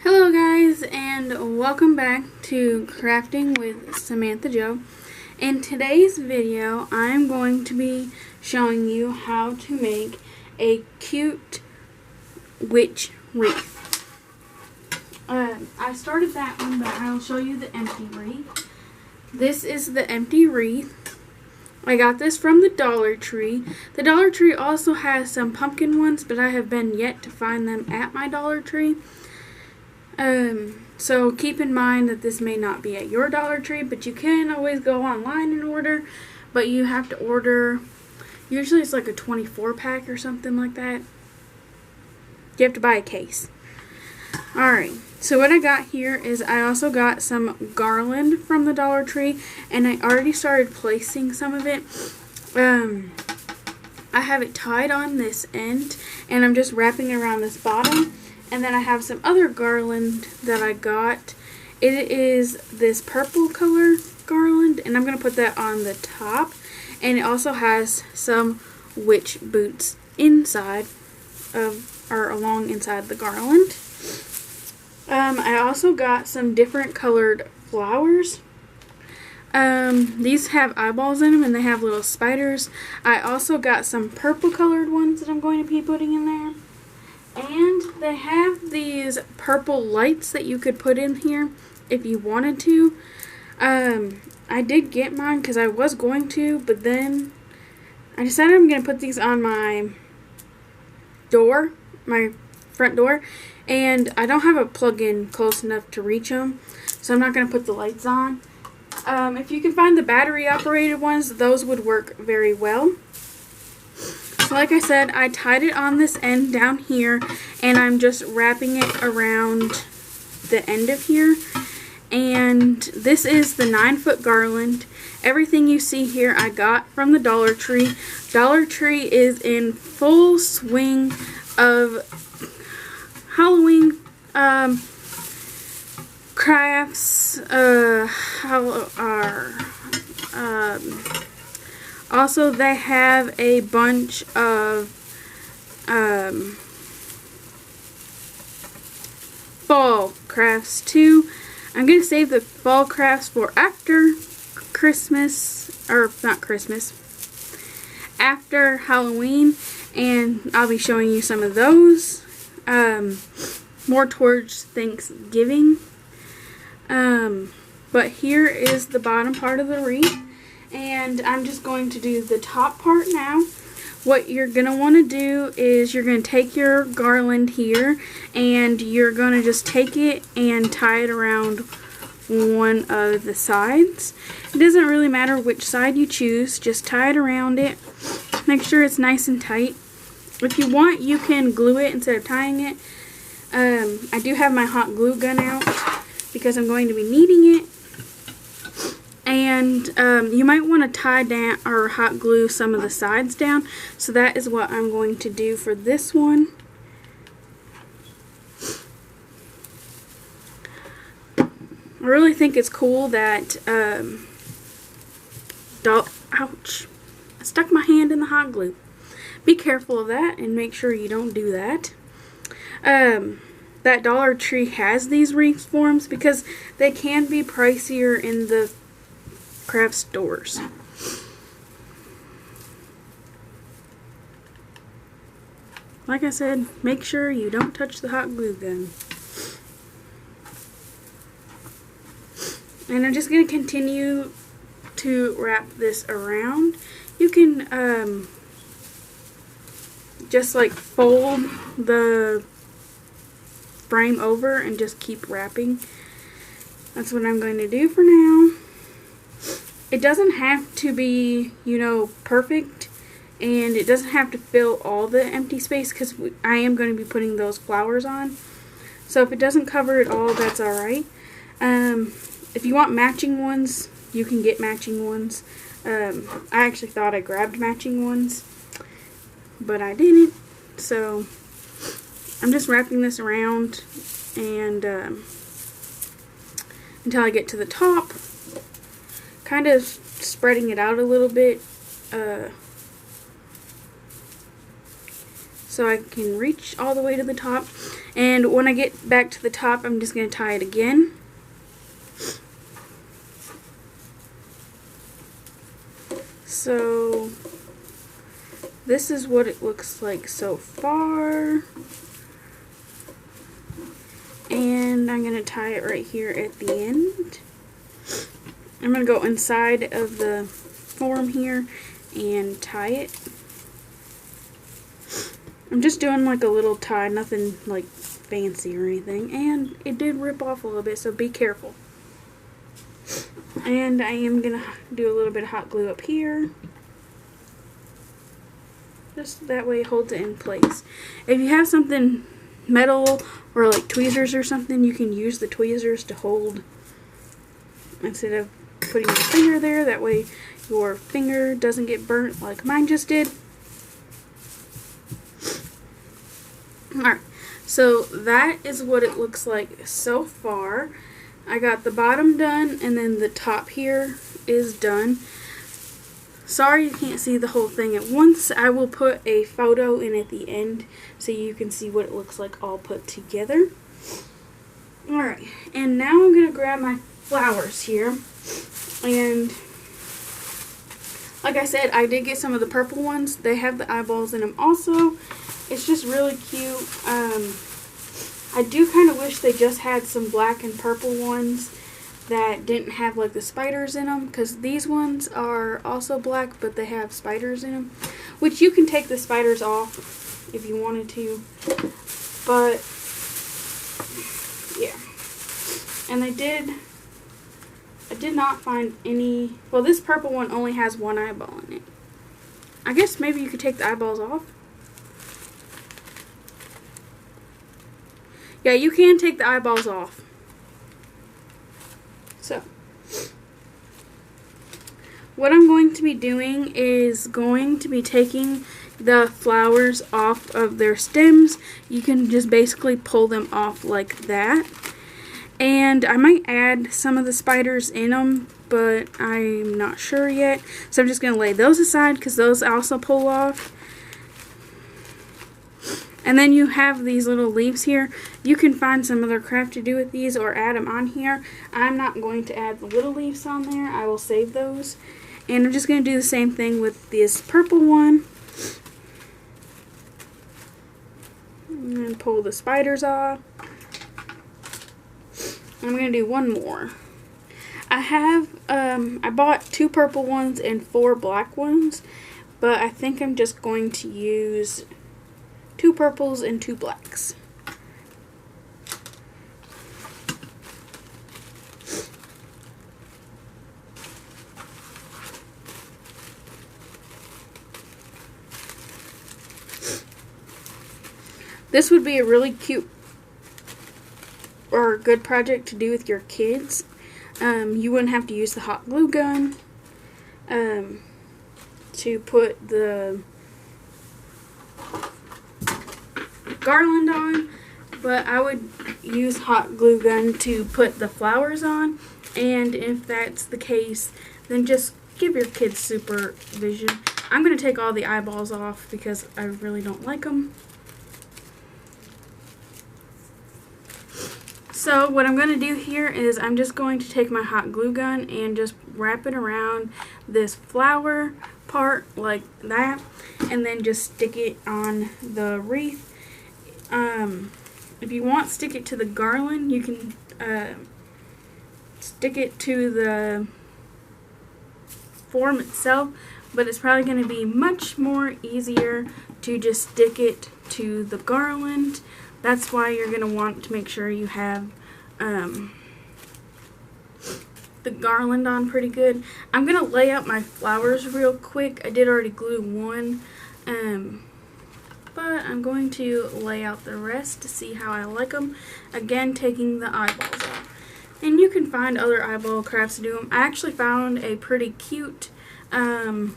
Hello guys, and welcome back to Crafting with Samantha Jo. In today's video, I'm going to be showing you how to make a cute witch wreath. I started that one, but I'll show you the empty wreath. This is the empty wreath. I got this from the Dollar Tree. The Dollar Tree also has some pumpkin ones, but I have been yet to find them at my Dollar Tree. So keep in mind that this may not be at your Dollar Tree, but you can always go online and order, but you have to order, usually it's like a 24 pack or something like that. You have to buy a case. Alright, so what I got here is I also got some garland from the Dollar Tree, and I already started placing some of it. I have it tied on this end, and I'm just wrapping it around this bottom. And then I have some other garland that I got. It is this purple color garland, and I'm going to put that on the top. And it also has some witch boots inside of, or along inside the garland. I also got some different colored flowers. These have eyeballs in them, and they have little spiders. I also got some purple colored ones that I'm going to be putting in there. And they have these purple lights that you could put in here if you wanted to. I did get mine because I was going to, but then I decided I'm going to put these on my door, my front door, and I don't have a plug-in close enough to reach them, so I'm not going to put the lights on. If you can find the battery-operated ones, those would work very well. Like I said, I tied it on this end down here, and I'm just wrapping it around the end of here. And this is the 9-foot garland. Everything you see here I got from the Dollar Tree. Dollar Tree is in full swing of Halloween crafts. Also, they have a bunch of fall crafts too. I'm going to save the fall crafts for after Christmas, or not Christmas, after Halloween, and I'll be showing you some of those more towards Thanksgiving. But here is the bottom part of the wreath. And I'm just going to do the top part now. What you're going to want to do is you're going to take your garland here, and you're going to just take it and tie it around one of the sides. It doesn't really matter which side you choose, just tie it around it. Make sure it's nice and tight. If you want, you can glue it instead of tying it. I do have my hot glue gun out because I'm going to be needing it. And you might want to tie down or hot glue some of the sides down. So that is what I'm going to do for this one. I really think it's cool that, ouch, I stuck my hand in the hot glue. Be careful of that and make sure you don't do that. That Dollar Tree has these wreath forms because they can be pricier in the craft stores. Like I said, make sure you don't touch the hot glue gun. And I'm just going to continue to wrap this around. You can just like fold the frame over and just keep wrapping. That's what I'm going to do for now. It doesn't have to be, you know, perfect, and it doesn't have to fill all the empty space because I am going to be putting those flowers on. So if it doesn't cover it all, that's alright. If you want matching ones, you can get matching ones. I actually thought I grabbed matching ones, but I didn't. So I'm just wrapping this around and until I get to the top. Kind of spreading it out a little bit so I can reach all the way to the top. And when I get back to the top, I'm just going to tie it again. So this is what it looks like so far. And I'm going to tie it right here at the end. I'm going to go inside of the form here and tie it. I'm just doing like a little tie, nothing like fancy or anything. And it did rip off a little bit, so be careful. And I am going to do a little bit of hot glue up here. Just that way it holds it in place. If you have something metal or like tweezers or something, you can use the tweezers to hold instead of putting your finger there. That way your finger doesn't get burnt like mine just did. Alright, so that is what it looks like so far. I got the bottom done, and then the top here is done. Sorry you can't see the whole thing at once. I will put a photo in at the end so you can see what it looks like all put together. Alright, and now I'm going to grab my flowers here. And like I said, I did get some of the purple ones. They have the eyeballs in them also. It's just really cute. I do kind of wish they just had some black and purple ones that didn't have like the spiders in them, because these ones are also black but they have spiders in them, which you can take the spiders off if you wanted to, but yeah. And I did not find any. Well, this purple one only has one eyeball in it. I guess maybe you could take the eyeballs off. Yeah, you can take the eyeballs off. So, what I'm going to be doing is going to be taking the flowers off of their stems. You can just basically pull them off like that. And I might add some of the spiders in them, but I'm not sure yet. So I'm just going to lay those aside because those also pull off. And then you have these little leaves here. You can find some other craft to do with these or add them on here. I'm not going to add the little leaves on there. I will save those. And I'm just going to do the same thing with this purple one. And pull the spiders off. I'm going to do one more. I bought 2 purple ones and 4 black ones. But I think I'm just going to use 2 purples and 2 blacks. This would be a really cute or good project to do with your kids. You wouldn't have to use the hot glue gun to put the garland on, but I would use hot glue gun to put the flowers on. And if that's the case, then just give your kids supervision. I'm going to take all the eyeballs off because I really don't like them. So what I'm going to do here is I'm just going to take my hot glue gun and just wrap it around this flower part like that, and then just stick it on the wreath. If you want, stick it to the garland. You can stick it to the form itself, but it's probably going to be much more easier to just stick it to the garland. That's why you're going to want to make sure you have the garland on pretty good. I'm going to lay out my flowers real quick. I did already glue one, but I'm going to lay out the rest to see how I like them. Again, taking the eyeballs off. And you can find other eyeball crafts to do them. I actually found a pretty cute eyeball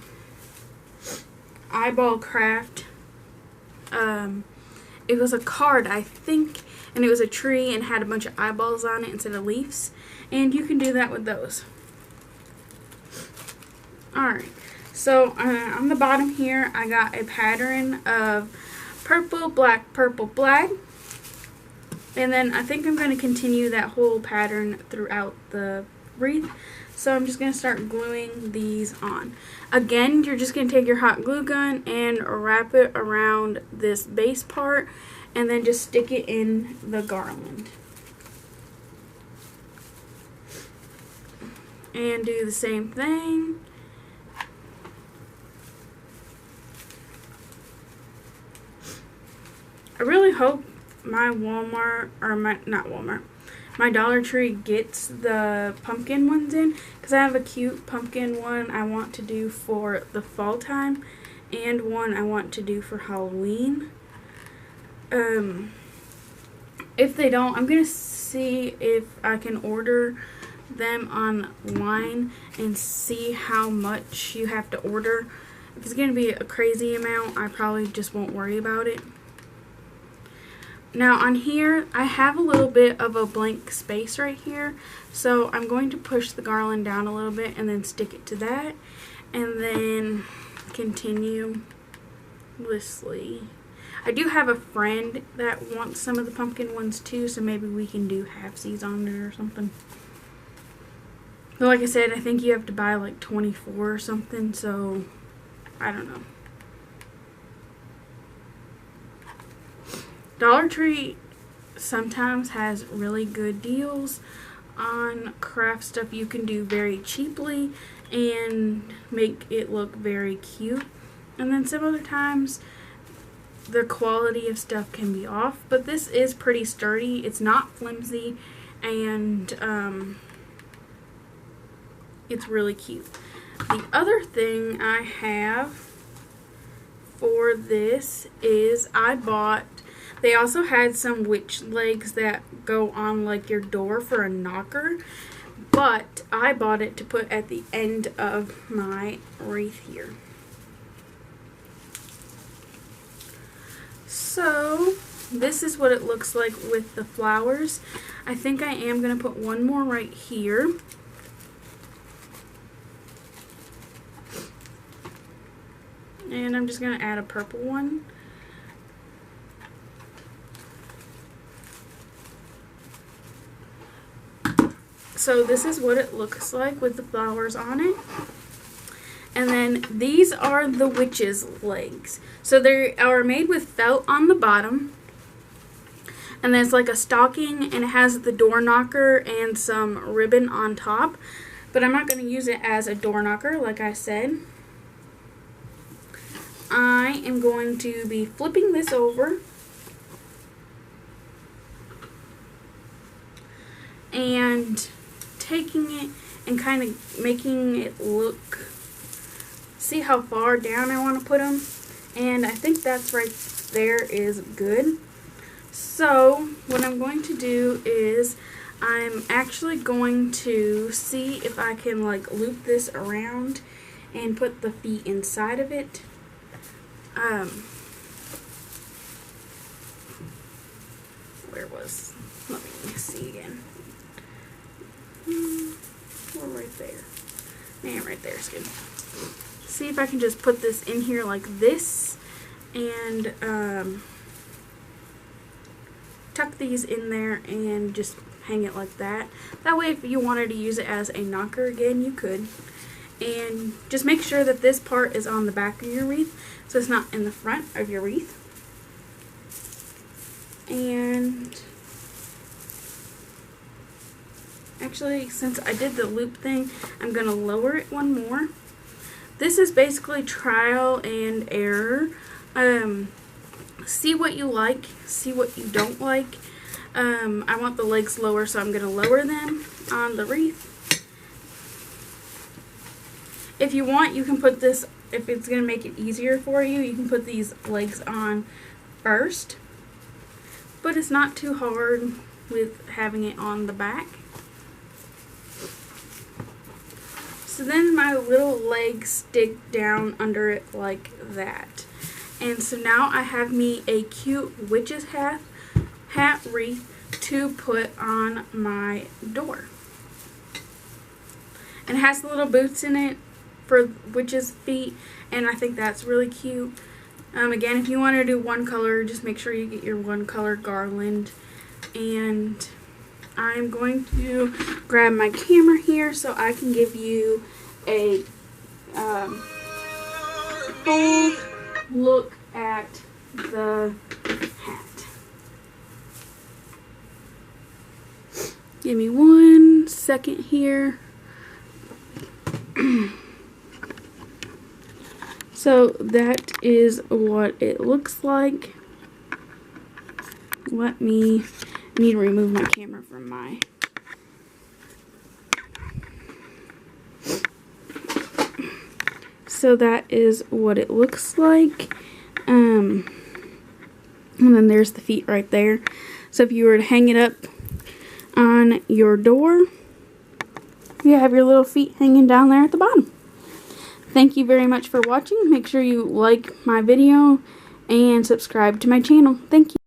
craft. It was a card, I think, and it was a tree and had a bunch of eyeballs on it instead of leaves. And you can do that with those. Alright, so on the bottom here, I got a pattern of purple, black, And then I think I'm going to continue that whole pattern throughout the wreath. So I'm just going to start gluing these on. Again, you're just going to take your hot glue gun and wrap it around this base part and then just stick it in the garland. And do the same thing. I really hope my Walmart, or my Dollar Tree gets the pumpkin ones in, because I have a cute pumpkin one I want to do for the fall time and one I want to do for Halloween. If they don't, I'm going to see if I can order them online and see how much you have to order. If it's going to be a crazy amount, I probably just won't worry about it. Now on here, I have a little bit of a blank space right here, so I'm going to push the garland down a little bit and then stick it to that, and then continuously. I do have a friend that wants some of the pumpkin ones too, so maybe we can do halfsies on there or something. But like I said, I think you have to buy like 24 or something, so I don't know. Dollar Tree sometimes has really good deals on craft stuff you can do very cheaply and make it look very cute. And then some other times the quality of stuff can be off, but this is pretty sturdy. It's not flimsy, and it's really cute. The other thing I have for this is they also had some witch legs that go on like your door for a knocker, but I bought it to put at the end of my wreath here. So this is what it looks like with the flowers. I think I am going to put one more right here. And I'm just going to add a purple one. So this is what it looks like with the flowers on it. And then these are the witch's legs. So they are made with felt on the bottom. And then it's like a stocking, and it has the door knocker and some ribbon on top. But I'm not going to use it as a door knocker, like I said. I am going to be flipping this over and taking it and kind of making it look, see how far down I want to put them, and I think that's right there is good. So what I'm going to do is I'm actually going to see if I can like loop this around and put the feet inside of it. Let me see again. We're right there. And right there is good. See if I can just put this in here like this and tuck these in there and just hang it like that. That way if you wanted to use it as a knocker again, you could. And just make sure that this part is on the back of your wreath, so it's not in the front of your wreath. And actually, since I did the loop thing, I'm going to lower it one more. This is basically trial and error. See what you like, see what you don't like. I want the legs lower, so I'm going to lower them on the wreath. If you want, you can put this, if it's going to make it easier for you, you can put these legs on first. But it's not too hard with having it on the back. So then my little legs stick down under it like that. And so now I have me a cute witch's hat wreath to put on my door. And it has the little boots in it for witch's feet, and I think that's really cute. Again, if you want to do one color, just make sure you get your one color garland. And I'm going to grab my camera here so I can give you a full look at the hat. Give me 1 second here. So that is what it looks like. I need to remove my camera from my... So that is what it looks like. And then there's the feet right there. So if you were to hang it up on your door, you have your little feet hanging down there at the bottom. Thank you very much for watching. Make sure you like my video and subscribe to my channel. Thank you.